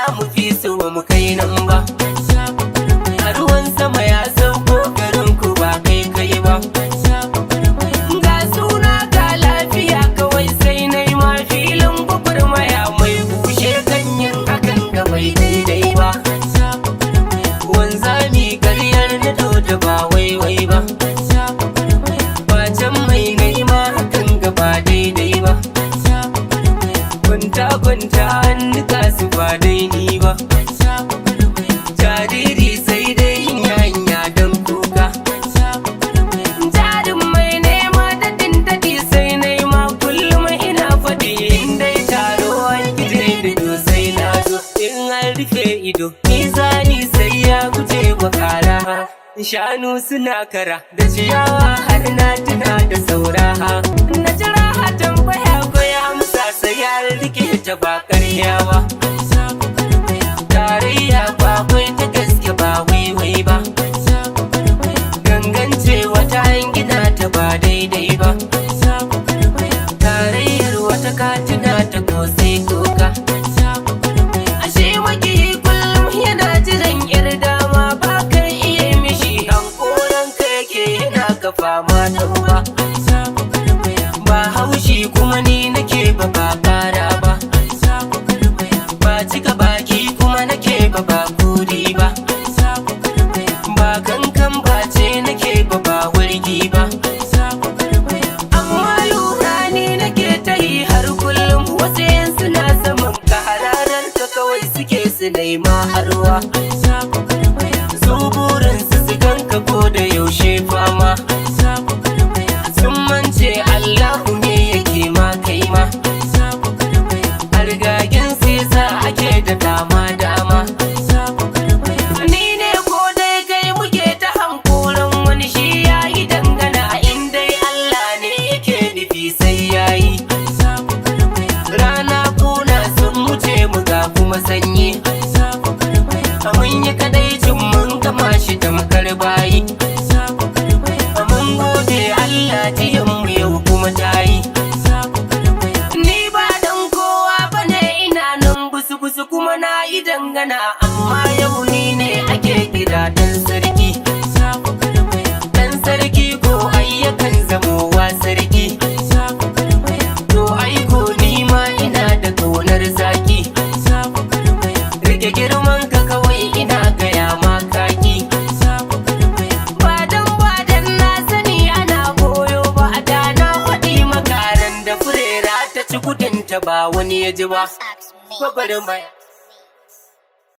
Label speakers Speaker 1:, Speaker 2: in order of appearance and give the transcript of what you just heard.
Speaker 1: za mu fi su ba mu kai nan ba. A ruwan sama ya sauko garin ku ba kai kai ba. Ga suna ga lafiya kawai sai na yi ma filin gwagwarmaya mai bushe ganyen hakan ga bai daidai ba. Wanzami karyar na da ba waiwai ba. Bacin mai naima hakan ga ba daidai ba. Kwanta an nika su ba daidai ba. Jariri sai dai hanya don kuka. Jarin mai nema daɗi sai naima kullum ina faɗi. In dai taro an gije da sai na zo. In an rufe ido mizani sai ya guje wa kara. Shanu suna kara da ciyawa har na tuna da saura. Na jira a tambaya ko ya amsa sai ya rike ta ba karyawa. Tarayya ba kwai ta gaske ba waiwai ba. Gangance wata gina ta ba daidai ba. Tarayyar wata katina ta kosai koka. Ashe maki kullum yana jiran yar dama ba kan iya mishi hankoran ka yake yana ka fama da uba. Ba haushi kuma ni nake ba kara ba. Ba cika baki kuma nake ba kudi ba. Ba kankan ba ce nake ba wurgi ba. Amma lura ni nake ta yi har kullum wasu yan suna saman ka hararar ka kawai suke su nema harwa. Su burinsu su ganka ko da yaushe fama. Sun mance Allahu ne yake ma kai ma. Hargagen sisa ake da dama. Ni ne ko dai kai muke ta hankoran wani shi ya yi dangana. In dai Allah ne yake nufi sai ya yi. Rana kuna sun wuce mu ga kuma sanyi. Mun yi kadaicin mun gama shi tamkar bayi. Mun gode Allah jiyanmu yau kuma ta yi. Ni ba dan kowa bane ina nan busu kuma na yi dangana. Amma yau ni ne ake kira dan sarki. Dan sarki ko ayyakan zamowa sarki. To aiko ni ma ina da ƙaunar zaki. Rike girman ka kawai ina gaya ma kaki. Badan na sani ana koyo ba a da na faɗi makaran da furera ta ci kudinta ba wani ya ji ba. Gwagwarmaya.